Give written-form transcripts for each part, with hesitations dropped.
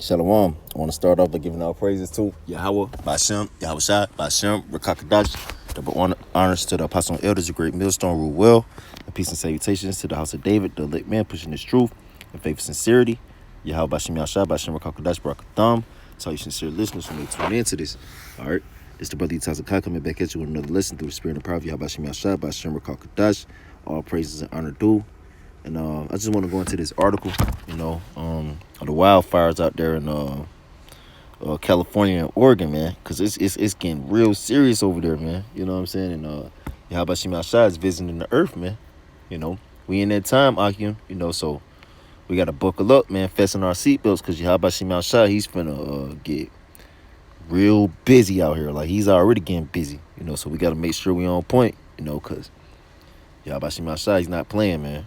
Shalom. I want to start off by giving all praises to Yahweh, Bashem, Yahweh Shai, Bashem, Rakakadash. Double honors to the apostle and elders, the great millstone, rule well. And peace and salutations to the house of David, the lit man pushing his truth and faith and sincerity. Yahweh, Bashem, Yahweh Shai, Bashem, Rakakadash, Barakatham. That's all you sincere listeners who may tune into this. All right. It's the brother Yitazakai coming back at you with another lesson through the spirit and power of Yahweh, Bashem, Yahweh Shai, Bashem, Rakakadash. All praises and honor due. And I just want to go into this article, of the wildfires out there in California and Oregon, man, because it's getting real serious over there, man. You know what I'm saying? And Yahweh Shai is visiting the earth, man. You know, we in that time, Akim, so we got to buckle up, man, fasten our seatbelts, because Yahweh Shai, he's finna get real busy out here. Like, he's already getting busy, so we got to make sure we on point, because Yahweh Shai, he's not playing, man,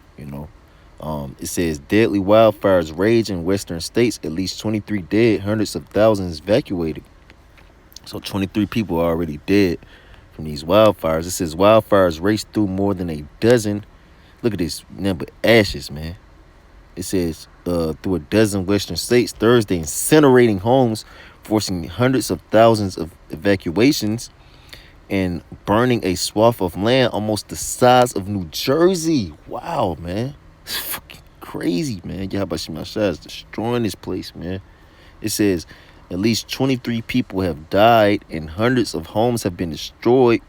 It says deadly wildfires rage in western states, at least 23 dead, hundreds of thousands evacuated. So 23 people are already dead from these wildfires. It says wildfires raced through more than a dozen. Look at this number of ashes, man. It says through a dozen western states Thursday, incinerating homes, forcing hundreds of thousands of evacuations, and burning a swath of land almost the size of New Jersey. Wow, man. It's fucking crazy, man. Yahweh Shai is destroying this place, man. It says at least 23 people have died and hundreds of homes have been destroyed.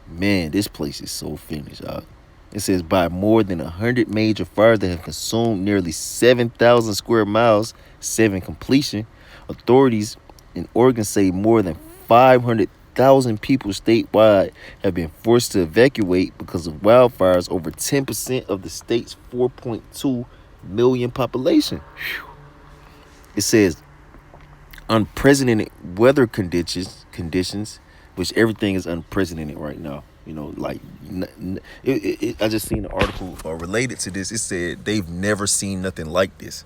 Man, this place is so finished, y'all. It says by more than 100 major fires that have consumed nearly 7,000 square miles, 7 completion. Authorities in Oregon say more than 500,000 people statewide have been forced to evacuate because of wildfires, over 10% of the state's 4.2 million population. Whew. It says unprecedented weather conditions, which everything is unprecedented right now. I just seen an article related to this. It said they've never seen nothing like this.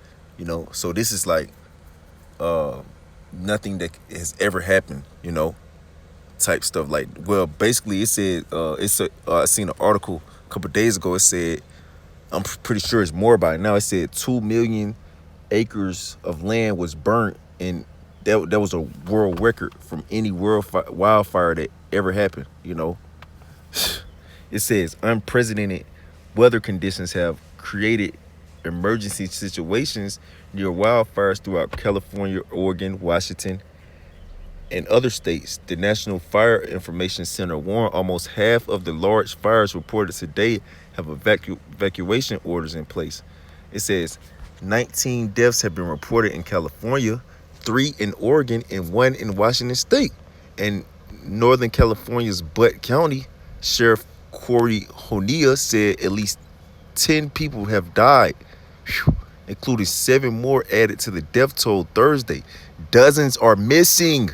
So this is like nothing that has ever happened. Type stuff. Like, well, basically it said I seen an article a couple of days ago. It said, I'm pretty sure it's more by now, it said 2 million acres of land was burnt, and that was a world record from any wildfire that ever happened. It says unprecedented weather conditions have created emergency situations near wildfires throughout California, Oregon, Washington, and other states. The National Fire Information Center warned almost half of the large fires reported today have evacuation orders in place. It says 19 deaths have been reported in California, 3 in Oregon, and 1 in Washington State. And Northern California's Butte County Sheriff Corey Honea said at least 10 people have died, including 7 more added to the death toll Thursday. Dozens are missing.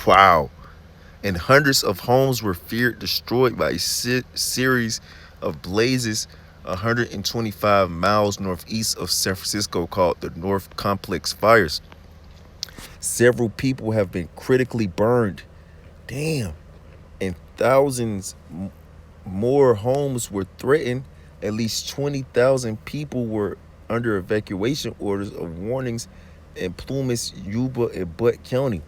Wow. And hundreds of homes were feared destroyed by a series of blazes 125 miles northeast of San Francisco called the North Complex Fires. Several people have been critically burned. Damn. And thousands more homes were threatened. At least 20,000 people were under evacuation orders of warnings in Plumas, Yuba, and Butte County.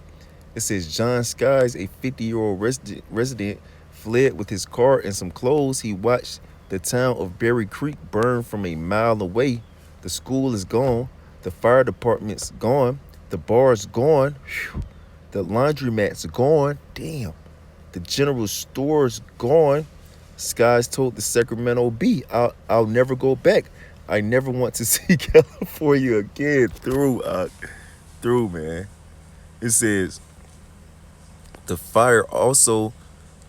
It says John Skies, a 50-year-old resident, fled with his car and some clothes. He watched the town of Berry Creek burn from a mile away. The school is gone. The fire department's gone. The bar's gone. Whew. The laundromat's gone. Damn. The general store's gone. Skies told the Sacramento Bee, I'll never go back. I never want to see California again. Through, man. It says the fire also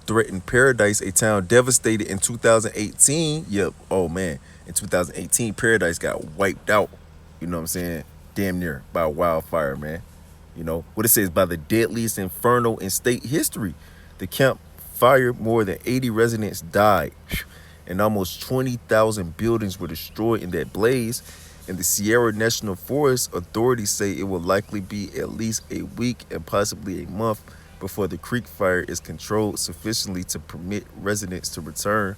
threatened Paradise, a town devastated in 2018. Yep. Oh, man. In 2018, Paradise got wiped out. You know what I'm saying? Damn near by a wildfire, man. What it says, by the deadliest inferno in state history. The camp fire, more than 80 residents died, and almost 20,000 buildings were destroyed in that blaze. In the Sierra National Forest, authorities say it will likely be at least a week and possibly a month before the creek fire is controlled sufficiently to permit residents to return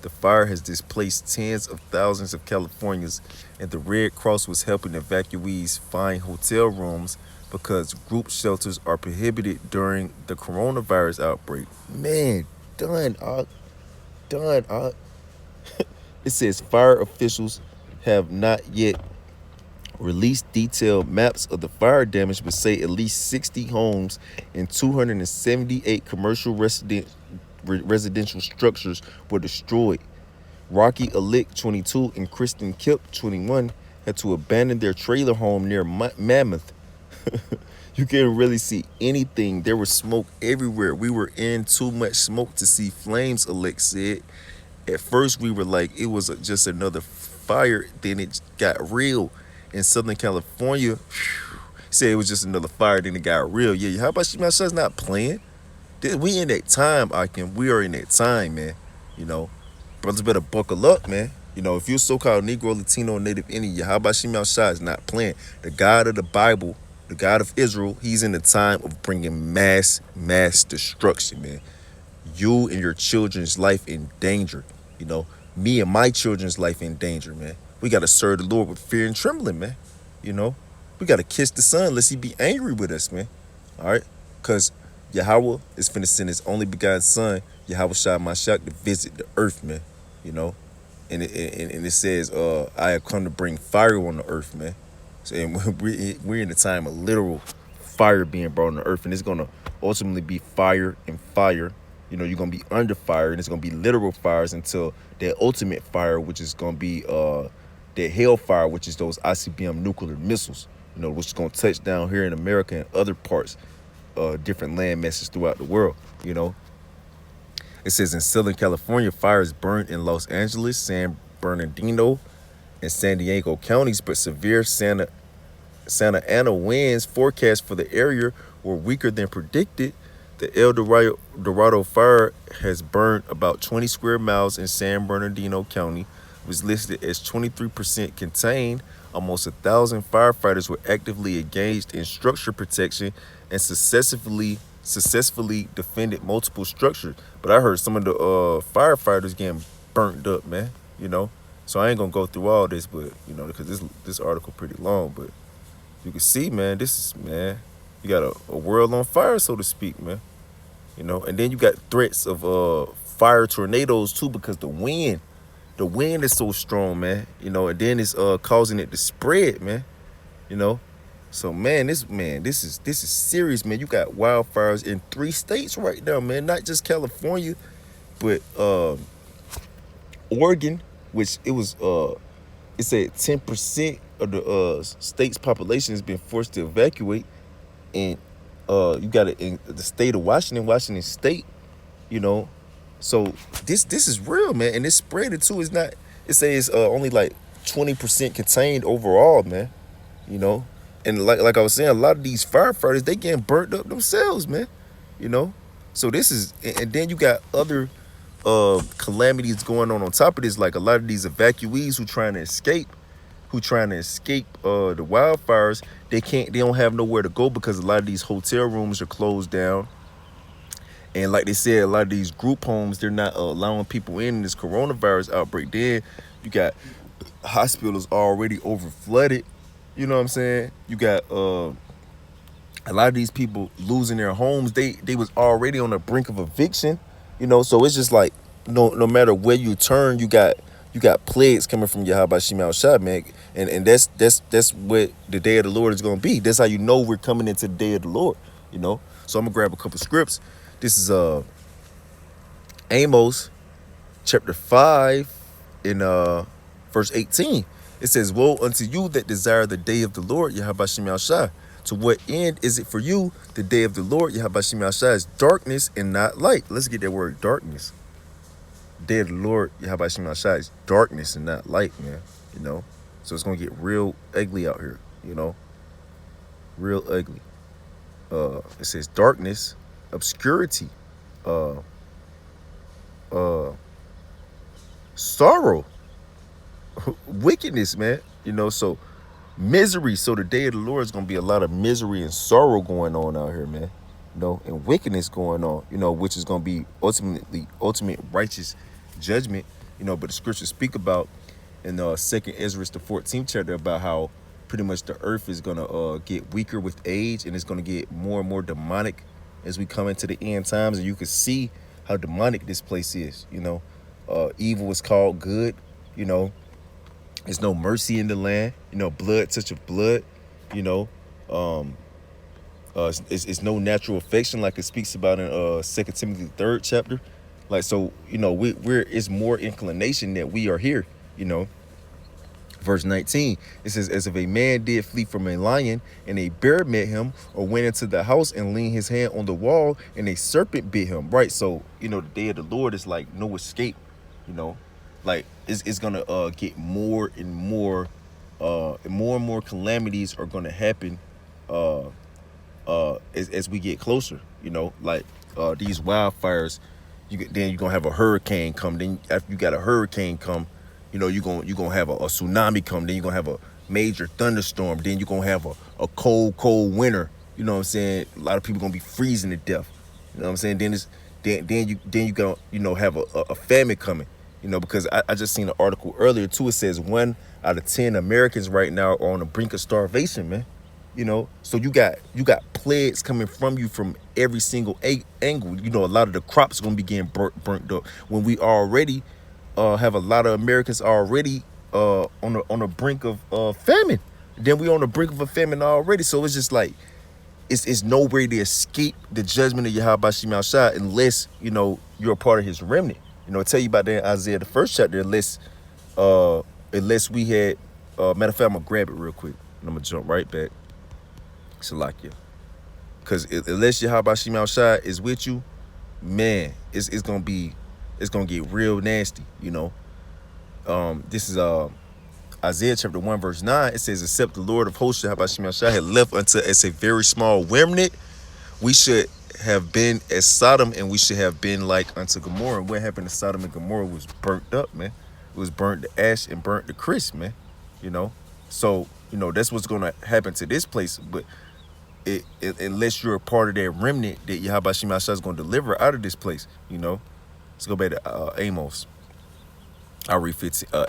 The fire has displaced tens of thousands of Californians, and the Red Cross was helping evacuees find hotel rooms because group shelters are prohibited during the coronavirus outbreak. Man, done, done. It says fire officials have not yet released detailed maps of the fire damage, but say at least 60 homes and 278 commercial residential structures were destroyed. Rocky Alick, 22, and Kristen Kipp, 21, had to abandon their trailer home near Mammoth. You couldn't really see anything. There was smoke everywhere. We were in too much smoke to see flames, Alick said. At first, we were like, it was just another fire. Then it got real. In Southern California, said it was just another fire. Then it got real. Yeah, how about you, man? Shut's not playing. We in that time, Akin. We are in that time, man. You know, brothers better buckle up, man. You know, if you're so-called Negro, Latino, Native Indian, how about Shimei Shah is not playing. The God of the Bible, the God of Israel, he's in the time of bringing mass destruction, man. You and your children's life in danger. You know, me and my children's life in danger, man. We got to serve the Lord with fear and trembling, man. You know, we got to kiss the Son lest he be angry with us, man. All right? Because Yahweh is finna send his only begotten Son, Yahweh Shai Mashiach, to visit the earth, man. You know? And it says, I have come to bring fire on the earth, man. So, and we're in the time of literal fire being brought on the earth, and it's going to ultimately be fire and fire. You know, you're going to be under fire, and it's going to be literal fires until that ultimate fire, which is going to be that hellfire, which is those ICBM nuclear missiles, you know, which is going to touch down here in America and other parts, different land masses throughout the world, you know. It says in Southern California, fires burned in Los Angeles, San Bernardino, and San Diego counties, but severe Santa Ana winds forecast for the area were weaker than predicted. The El Dorado fire has burned about 20 square miles in San Bernardino County. It was listed as 23% contained. Almost 1,000 firefighters were actively engaged in structure protection and successfully defended multiple structures. But I heard some of the firefighters getting burnt up, man. You know, so I ain't gonna go through all this, but you know, because this article pretty long. But you can see, man, this is, man, you got a world on fire, so to speak, man. You know, and then you got threats of fire tornadoes too, because the wind is so strong, man. You know, and then it's causing it to spread, man. You know, so this is serious, man. You got wildfires in 3 states right now, man. Not just California, but Oregon, which it said 10% of the state's population has been forced to evacuate, and you got it in the state of Washington State, you know. So this is real, man, and it's spreading too. It's not. It says only like 20% contained overall, man. You know, and like I was saying, a lot of these firefighters, they getting burnt up themselves, man. You know, so this is, and then you got other calamities going on top of this, like a lot of these evacuees who trying to escape the wildfires. They don't have nowhere to go because a lot of these hotel rooms are closed down. And like they said, a lot of these group homes, they're not allowing people in this coronavirus outbreak. Then you got hospitals already over flooded. You know what I'm saying? You got a lot of these people losing their homes. They was already on the brink of eviction. You know, so it's just like no matter where you turn, you got plagues coming from Yahweh Shimei Shah, man. And that's what the day of the Lord is gonna be. That's how you know we're coming into the day of the Lord. You know? So I'm gonna grab a couple scripts. This is Amos chapter 5 in verse 18. It says, woe unto you that desire the day of the Lord, Yahweh Shimei Shah. To what end is it for you, the day of the Lord, Yahweh Shimei Shah, is darkness and not light. Let's get that word darkness. Day of the Lord, Yahweh Shimei Shah, is darkness and not light, man. You know? So it's going to get real ugly out here, you know? Real ugly. It says darkness, obscurity, sorrow, wickedness, man. You know, so misery. So the day of the Lord is going to be a lot of misery and sorrow going on out here, man. You know, and wickedness going on, you know, which is going to be ultimate righteous judgment But the scriptures speak about in Second Ezra, the 14th chapter, about how pretty much the earth is gonna get weaker with age, and it's gonna get more and more demonic as we come into the end times. And you can see how demonic this place is. Evil is called good. You know, there's no mercy in the land. Blood touch of blood. You know, um, it's no natural affection like it speaks about in Second Timothy third chapter. Like so, we're it's more inclination that we are here. You know, Verse 19, it says, as if a man did flee from a lion, and a bear met him, or went into the house and leaned his hand on the wall, and a serpent bit him. Right. So, the day of the Lord is like no escape, you know, like it's gonna get more and more, and more calamities are gonna happen as we get closer, like these wildfires. Then you're gonna have a hurricane come. Then after you got a hurricane come, you're gonna have a tsunami come. Then you're gonna have a major thunderstorm. Then you're gonna have a cold winter. You know what I'm saying? A lot of people gonna be freezing to death. You know what I'm saying? Then you gonna have a famine coming. Because I just seen an article earlier too. It says 1 out of 10 Americans right now are on the brink of starvation, man. So you got plagues coming from you from every single angle. A lot of the crops are gonna be getting burnt up when we already have a lot of Americans already on the brink of famine. Then we on the brink of a famine already. So it's just like it's no way to escape the judgment of Yahweh Shema Shah unless you're a part of His remnant. I tell you about that in Isaiah the first chapter. Unless we had matter of fact, I'm gonna grab it real quick and I'm gonna jump right back. Salakia. Because unless Yahweh Shema Shah is with you, man, it's gonna get real nasty. This is Isaiah chapter 1 verse 9. It says, except the Lord of hosts Yahweh Shema Shah had left unto us a very small remnant, we should have been as Sodom, and we should have been like unto Gomorrah. What happened to Sodom and Gomorrah was burnt up, man. It was burnt to ash and burnt to crisp, man. So that's what's gonna happen to this place. But unless you're a part of that remnant that Yahweh Shema Shah is gonna deliver out of this place, Let's go back to Amos. I'll read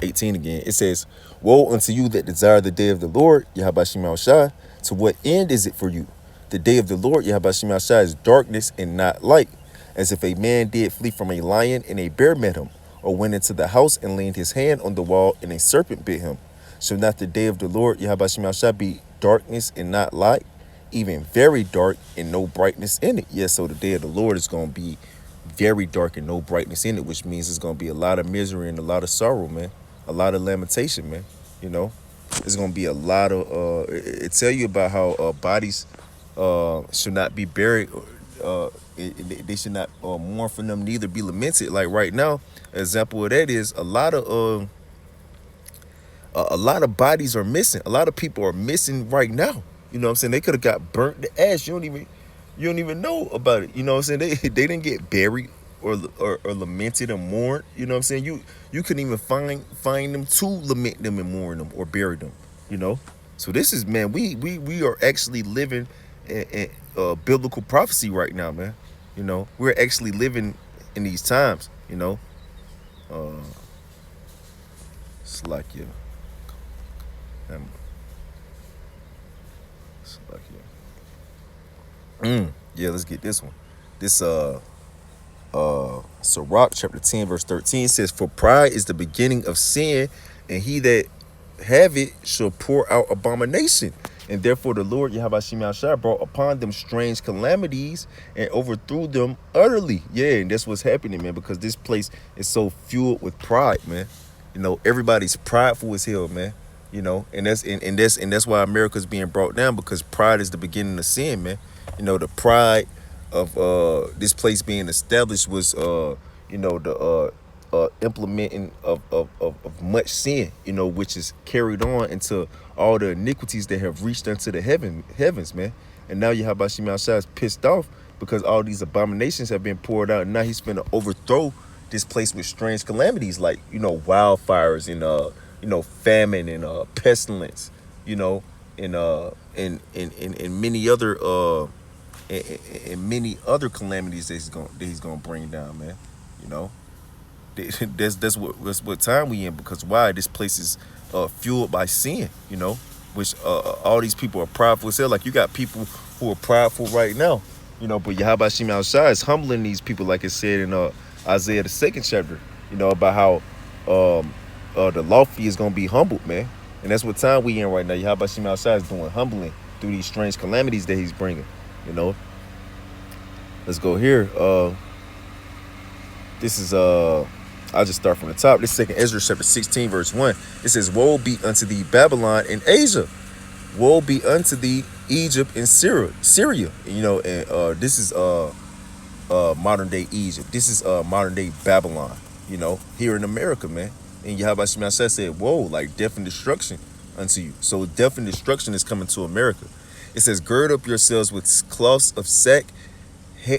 18 again. It says, woe unto you that desire the day of the Lord, Yahweh Shema Shah. To what end is it for you? The day of the Lord, Yahweh Shema Shah, is darkness and not light. As if a man did flee from a lion, and a bear met him, or went into the house and leaned his hand on the wall, and a serpent bit him. Shall not the day of the Lord, Yahweh Shema Shah, be darkness and not light, even very dark and no brightness in it? Yes, so the day of the Lord is going to be very dark and no brightness in it, which means it's going to be a lot of misery and a lot of sorrow, man. A lot of lamentation, man. It's going to be a lot of, it tell you about how bodies should not be buried. They should not mourn for them, neither be lamented. Like right now, example of that is a lot of bodies are missing. A lot of people are missing right now. You know what I'm saying? They could have got burnt to ash. You don't even know about it. You know what I'm saying? They didn't get buried or lamented and mourned. You know what I'm saying? You couldn't even find them to lament them and mourn them or bury them. So this is, man, we are actually living in biblical prophecy right now, man. We're actually living in these times. It's like yeah, let's get this one. This Sirach chapter 10 verse 13 says, for pride is the beginning of sin, and he that have it shall pour out abomination. And therefore the Lord Yahweh Shema Shah brought upon them strange calamities and overthrew them utterly. Yeah, and that's what's happening, man, because this place is so fueled with pride, man. Everybody's prideful as hell, man. And that's why America's being brought down, because pride is the beginning of sin, man. The pride of this place being established was the implementing of much sin, which is carried on into all the iniquities that have reached unto the heavens, man. And now Yahweh Shema Shah is pissed off because all these abominations have been poured out, and now he's finna overthrow this place with strange calamities like wildfires and famine and pestilence, and many other and many other calamities that he's gonna bring down, man. That's what time we in, because why? This place is fueled by sin, which all these people are prideful as hell. Like, you got people who are prideful right now, but Yahweh Shim outside is humbling these people, like it said in Isaiah the second chapter, about how the lofty is gonna be humbled, man. And that's what time we in right now. Yahweh Shim outside is doing humbling through these strange calamities that he's bringing, you know. Let's go here. This is I'll just start from the top. This is second Ezra chapter 16, verse 1. It says, "Woe be unto thee, Babylon and Asia. Woe be unto thee, Egypt and Syria." And this is modern day Egypt. This is modern day Babylon, here in America, man. And Yahweh Shemashah said, "Whoa, like death and destruction unto you." So death and destruction is coming to America. It says, "Gird up yourselves with cloths of sack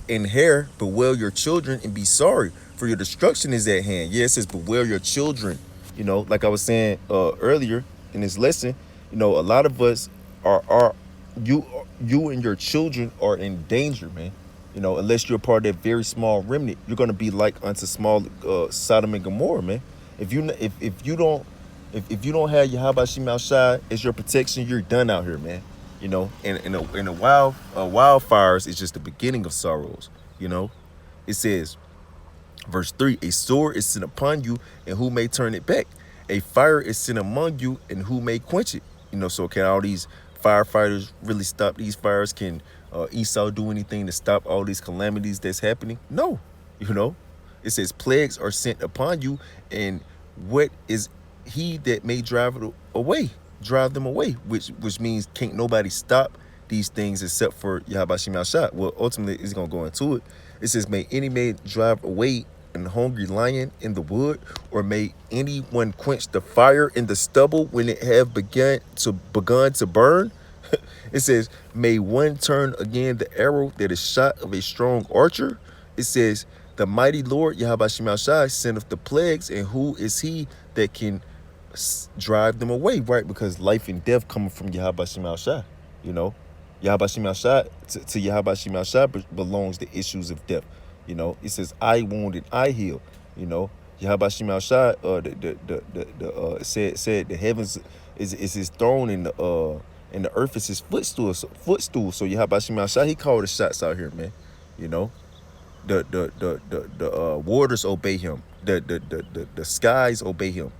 and hair, bewail your children and be sorry, for your destruction is at hand." Yeah, it says bewail your children. Like I was saying earlier in this lesson, a lot of us are you and your children are in danger, man. Unless you're a part of that very small remnant, you're gonna be like unto small Sodom and Gomorrah, man. If you don't have Yahweh Shemashah as your protection, you're done out here, man. And the wildfires is just the beginning of sorrows. It says, verse 3, "A sword is sent upon you, and who may turn it back? A fire is sent among you, and who may quench it?" So can all these firefighters really stop these fires? Can Esau do anything to stop all these calamities that's happening? No. It says, "Plagues are sent upon you, and what is he that may drive them away," which means can't nobody stop these things except for Yahweh Shemashah. Well, ultimately, it's going to go into it. It says, "May any man drive away an hungry lion in the wood, or may anyone quench the fire in the stubble when it have begun to burn?" It says, "May one turn again the arrow that is shot of a strong archer." It says, "The mighty Lord Yahweh Shemashah sendeth the plagues, and who is he that can drive them away?" Right? Because life and death coming from Yahweh Shemashah. Yahweh Shemashah, to Yahweh Shemashah belongs the issues of death. It says, "I wound and I heal." Yahweh Shemashah, said the heavens is his throne, and the earth is his footstool. So Yahweh Shemashah, he called the shots out here, man. The waters obey him. The skies obey him.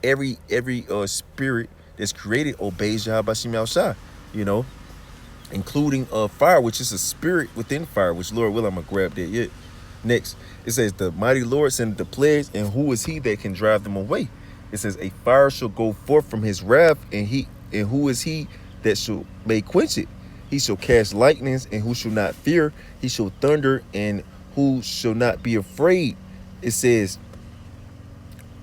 Every spirit that's created obeys Yahweh Shemashah. Including fire, which is a spirit within fire. Which, Lord will, I'm gonna grab that yet. Next, it says, "The mighty Lord sent the plagues, and who is he that can drive them away?" It says, "A fire shall go forth from his wrath, and who is he that may quench it? He shall cast lightnings, and who shall not fear? He shall thunder, and who shall not be afraid?" It says,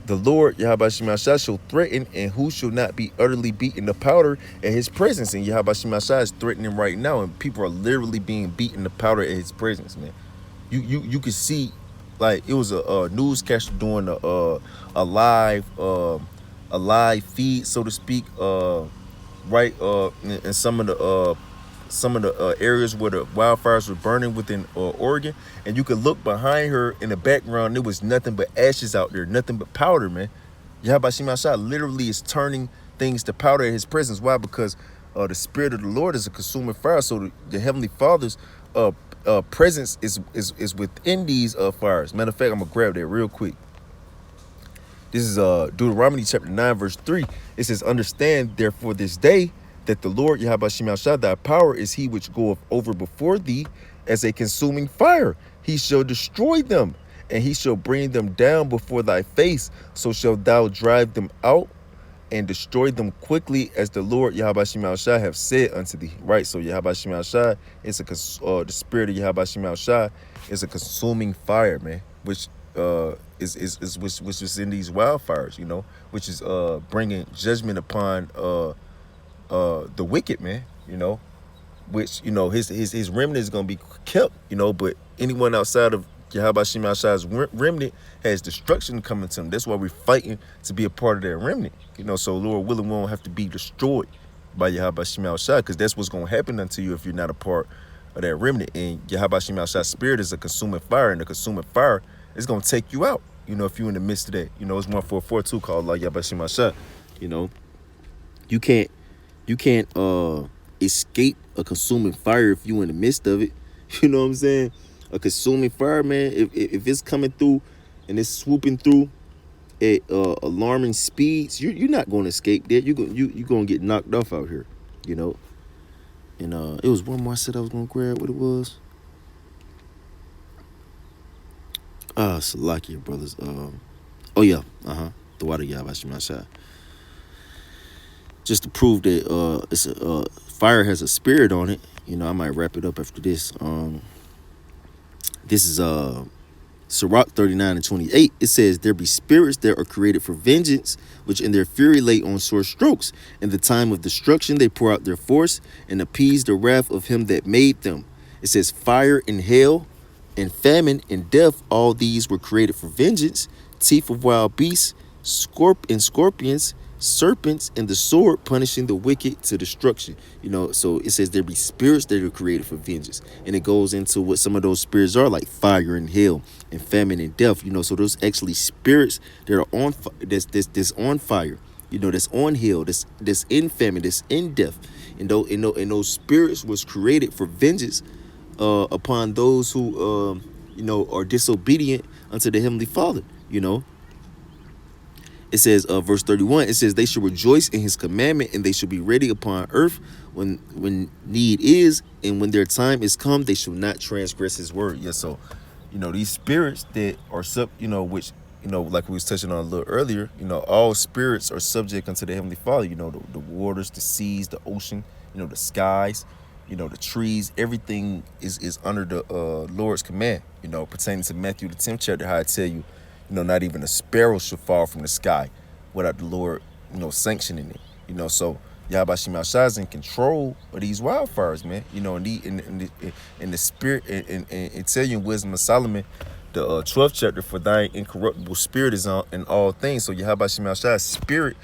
"The Lord Yahweh Shemashah shall threaten, and who shall not be utterly beaten to powder at his presence?" And Yahweh Shemashah is threatening right now, and people are literally being beaten to powder at his presence, man. You could see, like, it was a newscaster doing a live feed, so to speak, right in some of the areas where the wildfires were burning within Oregon, and you could look behind her in the background. There was nothing but ashes out there, nothing but powder, man. Yahweh Shemashah literally is turning things to powder at his presence. Why? Because the Spirit of the Lord is a consuming fire. So the Heavenly Father's presence is within these fires. Matter of fact, I'm gonna grab that real quick. This is Deuteronomy chapter 9, verse 3. It says, "Understand therefore this day that the Lord Yahweh Shemashah, thy power, is he which goeth over before thee as a consuming fire. He shall destroy them, and he shall bring them down before thy face. So shalt thou drive them out and destroy them quickly, as the Lord Yahweh Shemashah have said unto thee." Right? So Yahweh Shemashah is the Spirit of Yahweh Shemashah is a consuming fire, man, which which is in these wildfires, which is bringing judgment upon the wicked, man, which, his remnant is going to be kept, but anyone outside of Yahweh Shemashah's remnant has destruction coming to them. That's why we're fighting to be a part of that remnant, so Lord willing, we won't have to be destroyed by Yahweh Shemashah, because that's what's going to happen unto you if you're not a part of that remnant. And Yahweh Shemashah's spirit is a consuming fire, and the consuming fire it's gonna take you out. You know, if you in the midst of that. You know, it's 144 too called like Yabashima Shah. You know, you can't escape a consuming fire if you in the midst of it. You know what I'm saying? A consuming fire, man. If it's coming through and it's swooping through at alarming speeds, you're not going to escape that. You going to get knocked off out here. You know. And it was one more I said I was gonna grab. What it was? Salakia brothers. Oh yeah. The water Yabashima Shah. Just to prove that it's fire has a spirit on it. You know, I might wrap it up after this. This is Sirach 39:28. It says, there be spirits that are created for vengeance, which in their fury lay on sore strokes. In the time of destruction they pour out their force and appease the wrath of him that made them. It says, fire and hail and famine and death, all these were created for vengeance. Teeth of wild beasts, scorpions, serpents, and the sword punishing the wicked to destruction. You know, so it says there be spirits that are created for vengeance, and it goes into what some of those spirits are, like fire and hell and famine and death. You know, so those actually spirits that are on that's on fire. You know, that's on hell, that's in famine, that's in death, and those spirits was created for vengeance upon those who you know, are disobedient unto the Heavenly Father. You know. It says, verse 31, it says, they should rejoice in his commandment, and they should be ready upon earth when need is, and when their time is come, they shall not transgress his word. Yeah, so, you know, these spirits that are you know, which, you know, like we was touching on a little earlier, you know, all spirits are subject unto the Heavenly Father. You know, the waters, the seas, the ocean, you know, the skies, you know, the trees, everything is under the Lord's command, you know, pertaining to Matthew the 10th chapter, how I tell you, you know, not even a sparrow should fall from the sky without the Lord, you know, sanctioning it. You know, so Yahweh Shah is in control of these wildfires, man. You know, in the spirit, and tell you in Wisdom of Solomon, the 12th chapter, for thine incorruptible spirit is in all things. So Yahweh Shah's spirit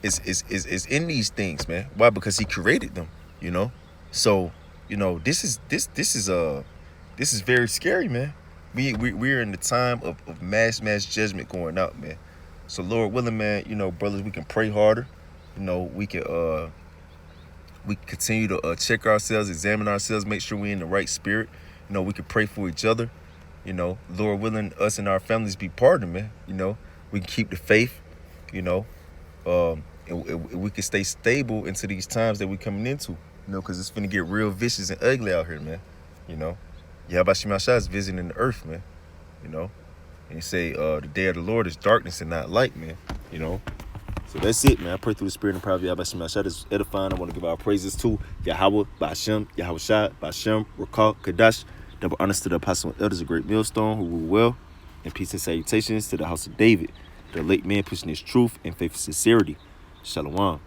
is in these things, man. Why? Because he created them. You know, so you know this is very scary, man. We're in the time of mass judgment going out, man. So Lord willing, man, you know, brothers, we can pray harder. You know, we can continue to check ourselves, examine ourselves, make sure we're in the right spirit. You know, we can pray for each other. You know, Lord willing, us and our families be pardoned, man. You know, we can keep the faith. You know, and we can stay stable into these times that we're coming into. You know, because it's finna get real vicious and ugly out here, man. You know. Yahweh Shah is visiting the earth, man. You know, and you say the day of the Lord is darkness and not light, man. You know, so that's it, man. I pray through the spirit and power of Yahweh Shah is edifying. I want to give our praises to Yahweh, Ba'ashem, Yahweh Shah, Ba'ashem, Rakal, Kadash. Double honors to the apostle and elders, a great millstone who rule well, and peace and salutations to the house of David, the late man pushing his truth and faith and sincerity. Shalom.